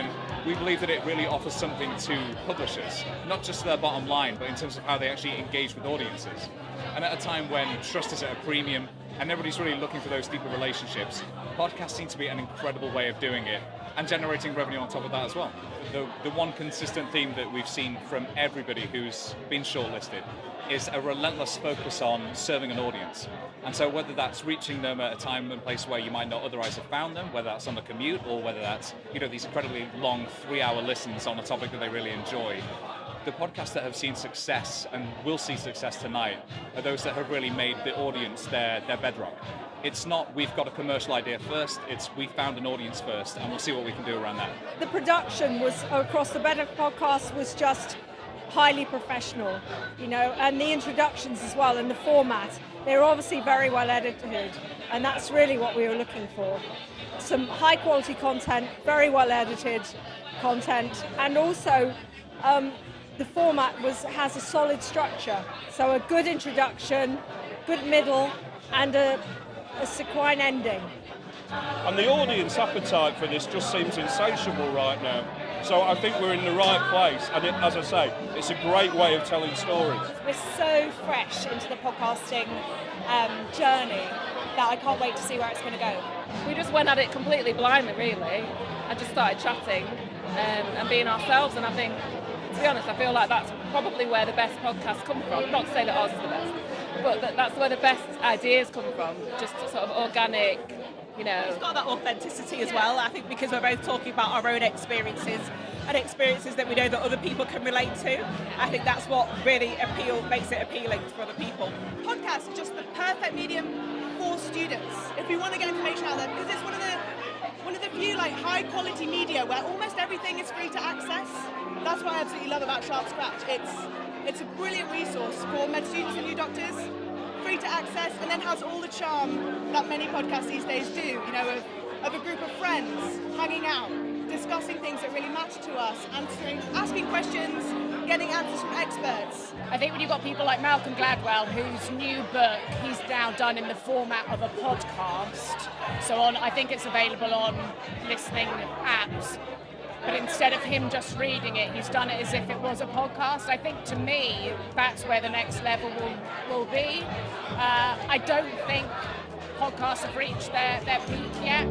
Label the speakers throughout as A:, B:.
A: medium, we believe that it really offers something to publishers, not just their bottom line, but in terms of how they actually engage with audiences. And at a time when trust is at a premium and everybody's really looking for those deeper relationships, podcasts seem to be an incredible way of doing it and generating revenue on top of that as well. The one consistent theme that we've seen from everybody who's been shortlisted is a relentless focus on serving an audience. And so whether that's reaching them at a time and place where you might not otherwise have found them, whether that's on the commute or whether that's these incredibly long 3-hour listens on a topic that they really enjoy, the podcasts that have seen success and will see success tonight are those that have really made the audience their bedrock. It's not we've got a commercial idea first, it's we found an audience first and we'll see what we can do around that.
B: The production was across the Better podcast was just highly professional, and the introductions as well and the format, they're obviously very well edited, and that's really what we were looking for. Some high quality content, very well edited content, and also the format has a solid structure, so a good introduction, good middle, and a sequine ending.
C: And the audience appetite for this just seems insatiable right now. So I think we're in the right place, and as I say, it's a great way of telling stories.
D: We're so fresh into the podcasting journey that I can't wait to see where it's going to go.
E: We just went at it completely blindly, really. I just started chatting and being ourselves, and I think, to be honest, I feel like that's probably where the best podcasts come from. Not to say that ours is the best, but that's where the best ideas come from, just sort of organic,
F: It's got that authenticity as well, I think, because we're both talking about our own experiences and experiences that we know that other people can relate to. I think that's what really makes it appealing for other people.
G: Podcasts are just the perfect medium for students if we want to get information out there, because it's one of the few high quality media where almost everything is free to access. That's what I absolutely love about Sharp Scratch. It's a brilliant resource for med students and new doctors, free to access, and then has all the charm that many podcasts these days do, of a group of friends hanging out, discussing things that really matter to us, asking questions, getting answers from experts.
H: I think when you've got people like Malcolm Gladwell, whose new book he's now done in the format of a podcast, I think it's available on listening apps, but instead of him just reading it, he's done it as if it was a podcast. I think, to me, that's where the next level will be. I don't think podcasts have reached their peak yet.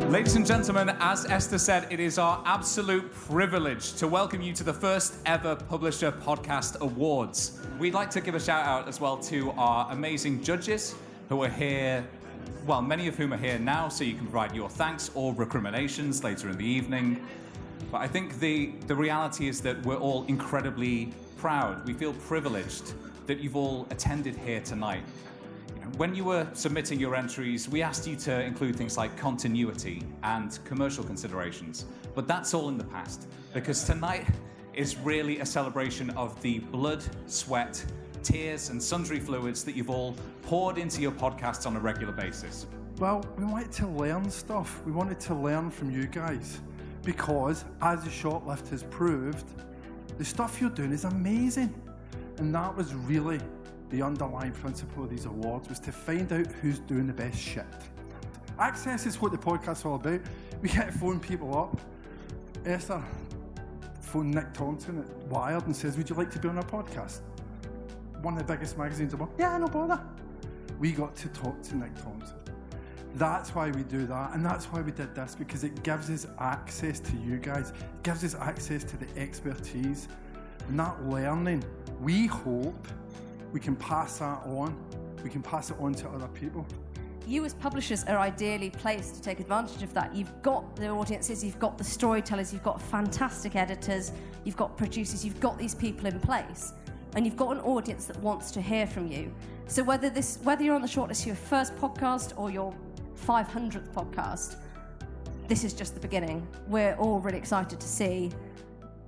I: Ladies and gentlemen, as Esther said, it is our absolute privilege to welcome you to the first ever Publisher Podcast Awards. We'd like to give a shout out as well to our amazing judges who are here. Well, many of whom are here now, so you can provide your thanks or recriminations later in the evening. But I think the reality is that we're all incredibly proud. We feel privileged that you've all attended here tonight. When you were submitting your entries, we asked you to include things like continuity and commercial considerations. But that's all in the past, because tonight is really a celebration of the blood, sweat, tears and sundry fluids that you've all poured into your podcasts on a regular basis.
J: Well, we wanted to learn stuff. We wanted to learn from you guys, because as the shortlist has proved, the stuff you're doing is amazing. And that was really the underlying principle of these awards, was to find out who's doing the best shit. Access is what the podcast's all about. We get to phone people up. Esther phoned Nick Thompson at Wired and says, would you like to be on our podcast? One of the biggest magazines in the world. Yeah, no bother. We got to talk to Nick Thompson. That's why we do that, and that's why we did this, because it gives us access to you guys. It gives us access to the expertise, and that learning, we hope we can pass that on. We can pass it on to other people.
K: You as publishers are ideally placed to take advantage of that. You've got the audiences, you've got the storytellers, you've got fantastic editors, you've got producers, you've got these people in place. And you've got an audience that wants to hear from you. So whether you're on the shortlist for your first podcast or your 500th podcast, this is just the beginning. We're all really excited to see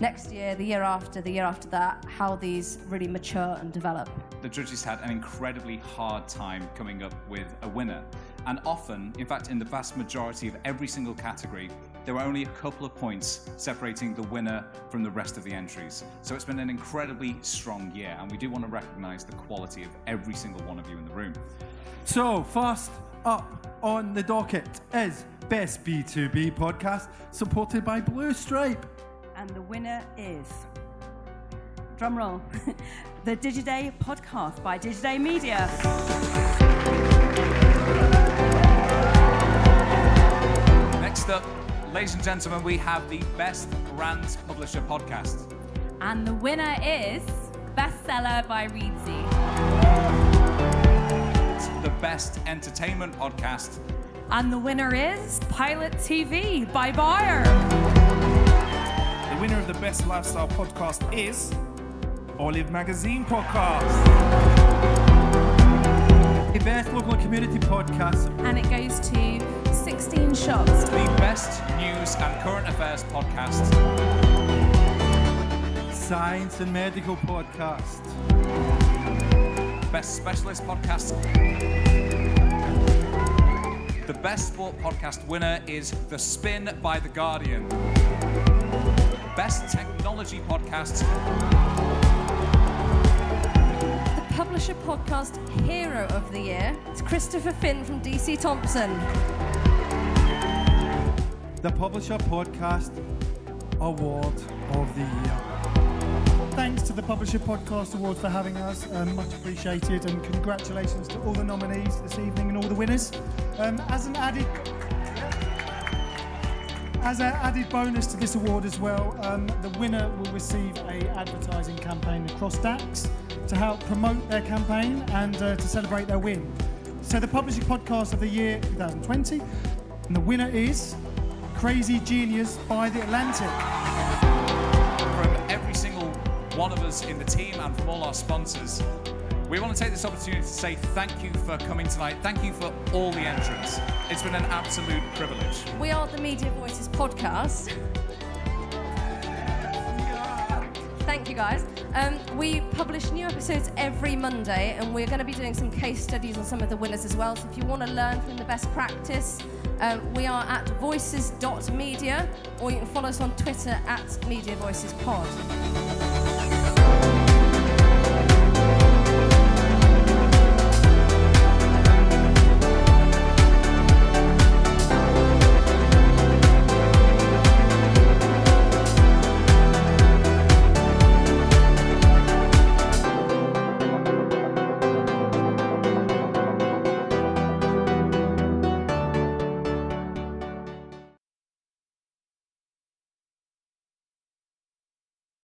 K: next year, the year after that, how these really mature and develop.
I: The judges had an incredibly hard time coming up with a winner. And often, in fact, in the vast majority of every single category, there were only a couple of points separating the winner from the rest of the entries. So it's been an incredibly strong year, and we do want to recognise the quality of every single one of you in the room.
J: So, first up on the docket is Best B2B Podcast, supported by Blue Stripe.
L: And the winner is, drumroll, the Digiday Podcast by Digiday Media.
I: Next up, ladies and gentlemen, we have the Best Brand Publisher Podcast.
L: And the winner is Bestseller by Reedsy.
I: The Best Entertainment Podcast.
L: And the winner is Pilot TV by Bayer.
M: The winner of the Best Lifestyle Podcast is Olive Magazine Podcast.
J: The Best Local Community Podcast.
L: And it goes to 16 shops.
I: The Best News and Current Affairs Podcast.
J: Science and Medical Podcast.
I: Best Specialist Podcast. The Best Sport Podcast winner is The Spin by The Guardian. Best Technology Podcast.
K: The Publisher Podcast Hero of the Year is Christopher Finn from DC Thompson.
J: The Publisher Podcast Award of the Year.
N: Thanks to the Publisher Podcast Award for having us, much appreciated, and congratulations to all the nominees this evening and all the winners. As an added bonus to this award as well, the winner will receive an advertising campaign across DAX to help promote their campaign and to celebrate their win. So the Publishing Podcast of the Year 2020, and the winner is Crazy Genius by The Atlantic.
I: From every single one of us in the team and from all our sponsors, we want to take this opportunity to say thank you for coming tonight. Thank you for all the entrants. It's been an absolute privilege.
K: We are the Media Voices podcast. Thank you, guys. We publish new episodes every Monday, and we're going to be doing some case studies on some of the winners as well. So if you want to learn from the best practice, we are at voices.media, or you can follow us on Twitter at Media Voices Pod.